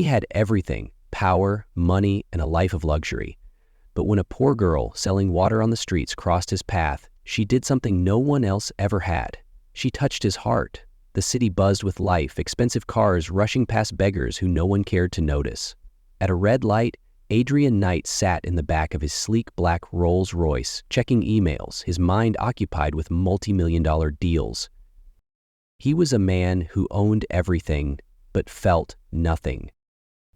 He had everything: power, money, and a life of luxury. But when a poor girl selling water on the streets crossed his path, she did something no one else ever had. She touched his heart. The city buzzed with life, expensive cars rushing past beggars who no one cared to notice. At a red light, Adrian Knight sat in the back of his sleek black Rolls-Royce, checking emails, his mind occupied with multi-million-dollar deals. He was a man who owned everything, but felt nothing.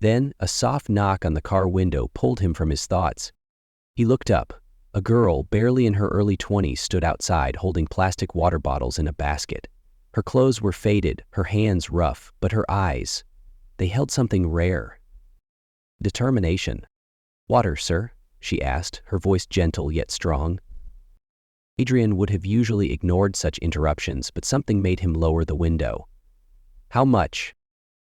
Then, a soft knock on the car window pulled him from his thoughts. He looked up. A girl, barely in her early 20s, stood outside holding plastic water bottles in a basket. Her clothes were faded, her hands rough, but her eyes, they held something rare. Determination. "Water, sir?" she asked, her voice gentle yet strong. Adrian would have usually ignored such interruptions, but something made him lower the window. "How much?"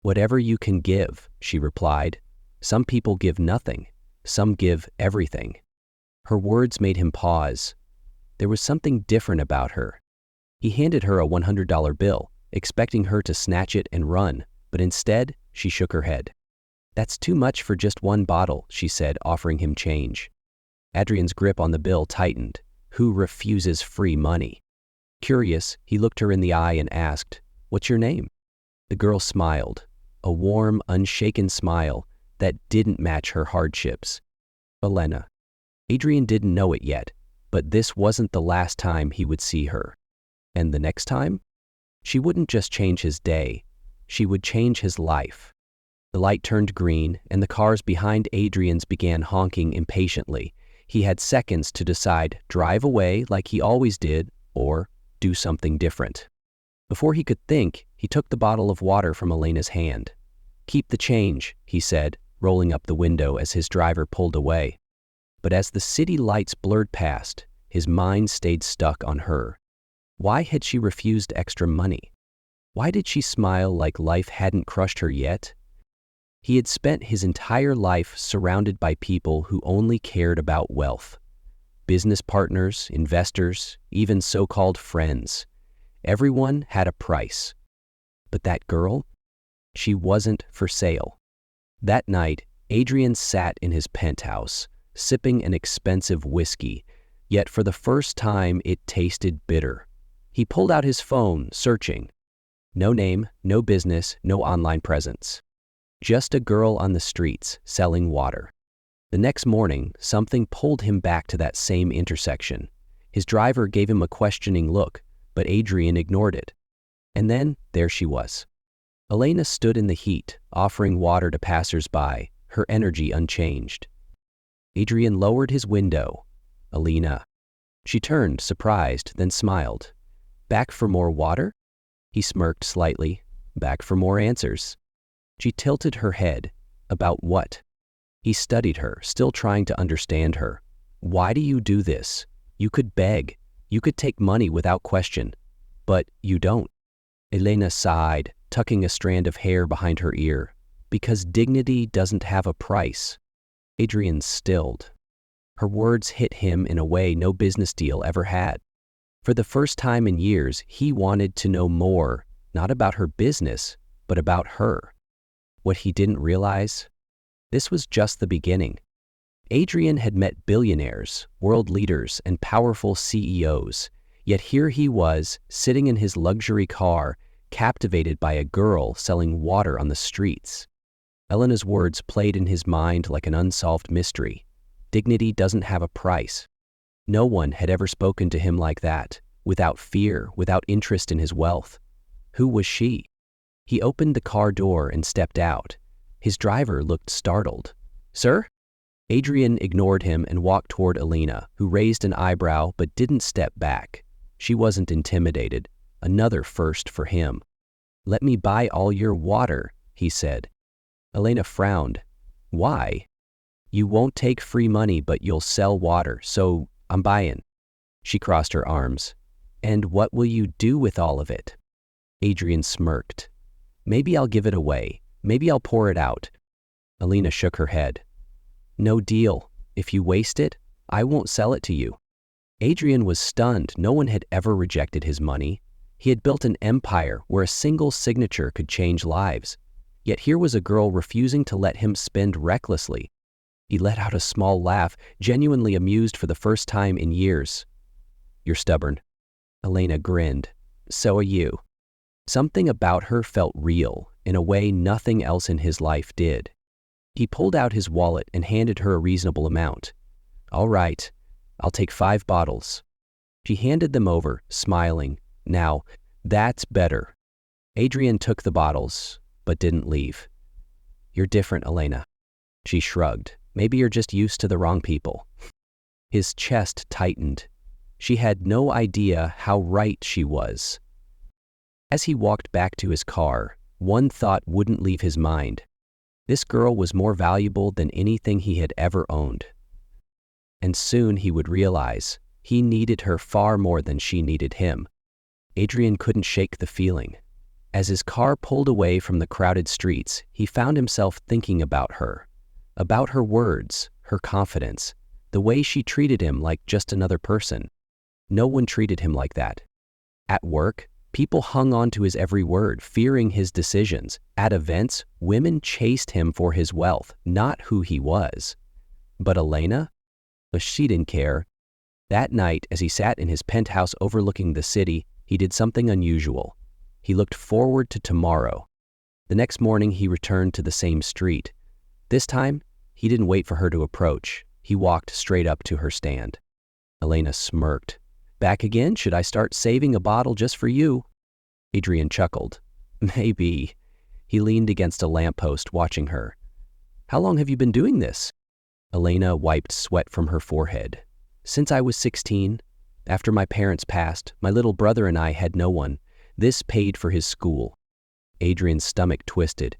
"Whatever you can give," she replied. "Some people give nothing. Some give everything." Her words made him pause. There was something different about her. He handed her a $100 bill, expecting her to snatch it and run, but instead, she shook her head. "That's too much for just one bottle," she said, offering him change. Adrian's grip on the bill tightened. Who refuses free money? Curious, he looked her in the eye and asked, "What's your name?" The girl smiled, a warm, unshaken smile that didn't match her hardships. "Elena." Adrian didn't know it yet, but this wasn't the last time he would see her. And the next time? She wouldn't just change his day, she would change his life. The light turned green, and the cars behind Adrian's began honking impatiently. He had seconds to decide: drive away like he always did, or do something different. Before he could think, he took the bottle of water from Elena's hand. "Keep the change," he said, rolling up the window as his driver pulled away. But as the city lights blurred past, his mind stayed stuck on her. Why had she refused extra money? Why did she smile like life hadn't crushed her yet? He had spent his entire life surrounded by people who only cared about wealth. Business partners, investors, even so-called friends. Everyone had a price. But that girl? She wasn't for sale. That night, Adrian sat in his penthouse, sipping an expensive whiskey, yet for the first time it tasted bitter. He pulled out his phone, searching. No name, no business, no online presence. Just a girl on the streets, selling water. The next morning, something pulled him back to that same intersection. His driver gave him a questioning look, but Adrian ignored it. And then, there she was. Elena stood in the heat, offering water to passers-by, her energy unchanged. Adrian lowered his window. "Elena." She turned, surprised, then smiled. "Back for more water?" He smirked slightly. "Back for more answers." She tilted her head. "About what?" He studied her, still trying to understand her. "Why do you do this? You could beg. You could take money without question. But you don't." Elena sighed, tucking a strand of hair behind her ear. "Because dignity doesn't have a price." Adrian stilled. Her words hit him in a way no business deal ever had. For the first time in years, he wanted to know more, not about her business, but about her. What he didn't realize? This was just the beginning. Adrian had met billionaires, world leaders, and powerful CEOs, yet here he was, sitting in his luxury car, captivated by a girl selling water on the streets. Elena's words played in his mind like an unsolved mystery. Dignity doesn't have a price. No one had ever spoken to him like that, without fear, without interest in his wealth. Who was she? He opened the car door and stepped out. His driver looked startled. "Sir?" Adrian ignored him and walked toward Elena, who raised an eyebrow but didn't step back. She wasn't intimidated. Another first for him. "Let me buy all your water," he said. Elena frowned. "Why?" "You won't take free money, but you'll sell water, so I'm buying." She crossed her arms. "And what will you do with all of it?" Adrian smirked. "Maybe I'll give it away. Maybe I'll pour it out." Elena shook her head. "No deal. If you waste it, I won't sell it to you." Adrian was stunned. No one had ever rejected his money. He had built an empire where a single signature could change lives. Yet here was a girl refusing to let him spend recklessly. He let out a small laugh, genuinely amused for the first time in years. "You're stubborn." Elena grinned. "So are you." Something about her felt real, in a way nothing else in his life did. He pulled out his wallet and handed her a reasonable amount. "All right, I'll take 5 bottles." She handed them over, smiling. "Now, that's better." Adrian took the bottles, but didn't leave. "You're different, Elena." She shrugged. "Maybe you're just used to the wrong people." His chest tightened. She had no idea how right she was. As he walked back to his car, one thought wouldn't leave his mind. This girl was more valuable than anything he had ever owned. And soon he would realize he needed her far more than she needed him. Adrian couldn't shake the feeling. As his car pulled away from the crowded streets, he found himself thinking about her words, her confidence, the way she treated him like just another person. No one treated him like that. At work, people hung on to his every word, fearing his decisions. At events, women chased him for his wealth, not who he was. But Elena? She didn't care. That night, as he sat in his penthouse overlooking the city, he did something unusual. He looked forward to tomorrow. The next morning, he returned to the same street. This time, he didn't wait for her to approach. He walked straight up to her stand. Elena smirked. "Back again? Should I start saving a bottle just for you?" Adrian chuckled. "Maybe." He leaned against a lamppost, watching her. "How long have you been doing this?" Elena wiped sweat from her forehead. "Since I was 16. After my parents passed, my little brother and I had no one. This paid for his school." Adrian's stomach twisted.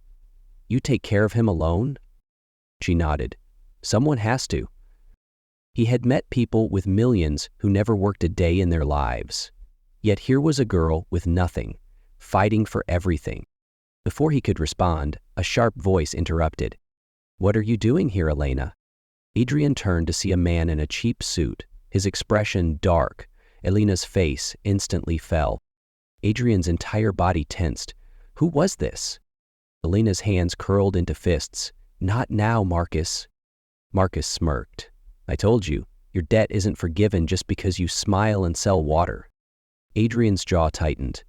"You take care of him alone?" She nodded. "Someone has to." He had met people with millions who never worked a day in their lives. Yet here was a girl with nothing, fighting for everything. Before he could respond, a sharp voice interrupted. "What are you doing here, Elena?" Adrian turned to see a man in a cheap suit, his expression dark. Elena's face instantly fell. Adrian's entire body tensed. Who was this? Elena's hands curled into fists. "Not now, Marcus." Marcus smirked. "I told you, your debt isn't forgiven just because you smile and sell water." Adrian's jaw tightened.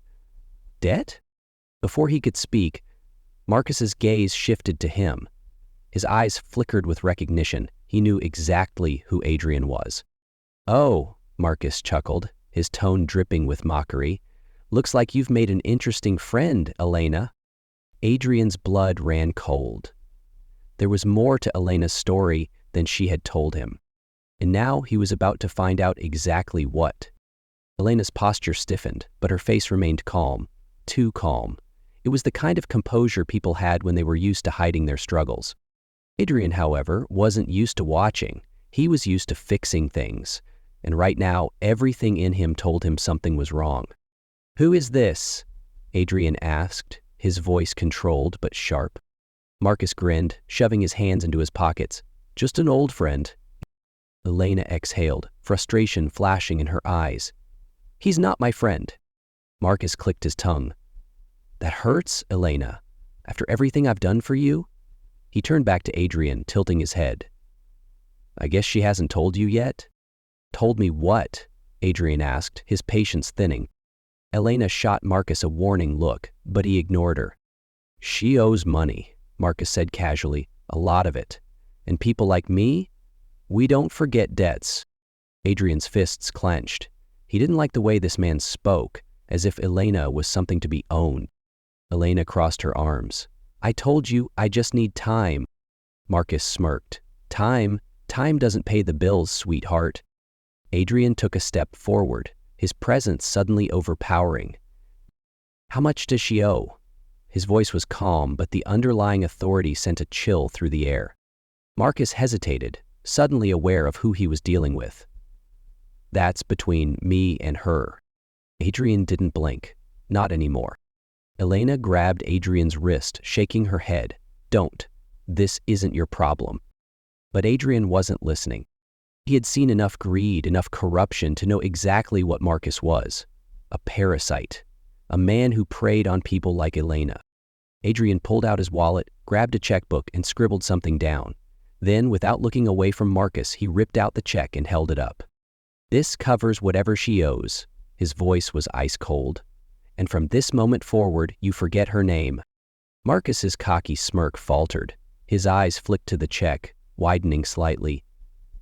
"Debt?" Before he could speak, Marcus's gaze shifted to him. His eyes flickered with recognition. He knew exactly who Adrian was. "Oh," Marcus chuckled, his tone dripping with mockery. "Looks like you've made an interesting friend, Elena." Adrian's blood ran cold. There was more to Elena's story than she had told him. And now he was about to find out exactly what. Elena's posture stiffened, but her face remained calm. Too calm. It was the kind of composure people had when they were used to hiding their struggles. Adrian, however, wasn't used to watching. He was used to fixing things. And right now, everything in him told him something was wrong. "Who is this?" Adrian asked, his voice controlled but sharp. Marcus grinned, shoving his hands into his pockets. "Just an old friend." Elena exhaled, frustration flashing in her eyes. "He's not my friend." Marcus clicked his tongue. "That hurts, Elena. After everything I've done for you?" He turned back to Adrian, tilting his head. "I guess she hasn't told you yet?" "Told me what?" Adrian asked, his patience thinning. Elena shot Marcus a warning look, but he ignored her. "She owes money," Marcus said casually, "a lot of it. And people like me? We don't forget debts." Adrian's fists clenched. He didn't like the way this man spoke, as if Elena was something to be owned. Elena crossed her arms. "I told you, I just need time." Marcus smirked. Time doesn't pay the bills, sweetheart." Adrian took a step forward, his presence suddenly overpowering. "How much does she owe?" His voice was calm, but the underlying authority sent a chill through the air. Marcus hesitated, suddenly aware of who he was dealing with. "That's between me and her." Adrian didn't blink. Not anymore. Elena grabbed Adrian's wrist, shaking her head. "Don't. This isn't your problem." But Adrian wasn't listening. He had seen enough greed, enough corruption to know exactly what Marcus was. A parasite. A man who preyed on people like Elena. Adrian pulled out his wallet, grabbed a checkbook, and scribbled something down. Then, without looking away from Marcus, he ripped out the check and held it up. "This covers whatever she owes." His voice was ice cold. "And from this moment forward, you forget her name." Marcus's cocky smirk faltered. His eyes flicked to the check, widening slightly.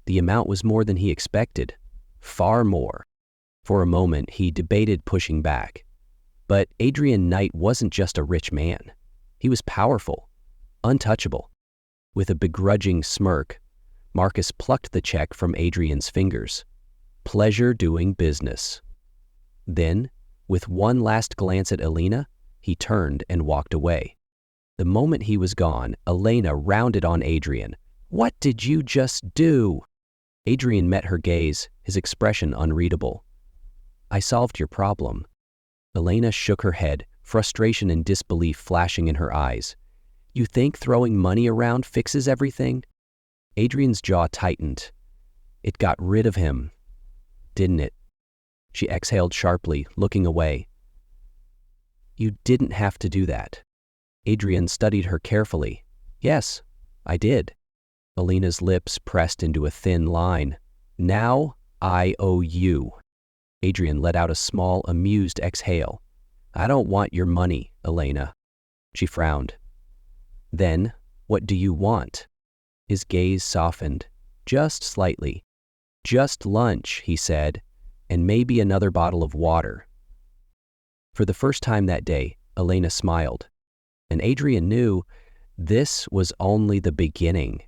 The amount was more than he expected. Far more. For a moment, he debated pushing back. But Adrian Knight wasn't just a rich man. He was powerful, untouchable. With a begrudging smirk, Marcus plucked the check from Adrian's fingers. "Pleasure doing business." Then, with one last glance at Elena, he turned and walked away. The moment he was gone, Elena rounded on Adrian. "What did you just do?" Adrian met her gaze, his expression unreadable. "I solved your problem." Elena shook her head, frustration and disbelief flashing in her eyes. "You think throwing money around fixes everything?" Adrian's jaw tightened. "It got rid of him, didn't it?" She exhaled sharply, looking away. "You didn't have to do that." Adrian studied her carefully. "Yes, I did." Elena's lips pressed into a thin line. "Now I owe you." Adrian let out a small, amused exhale. "I don't want your money, Elena." She frowned. "Then, what do you want?" His gaze softened, just slightly. "Just lunch," he said, "and maybe another bottle of water." For the first time that day, Elena smiled. And Adrian knew this was only the beginning.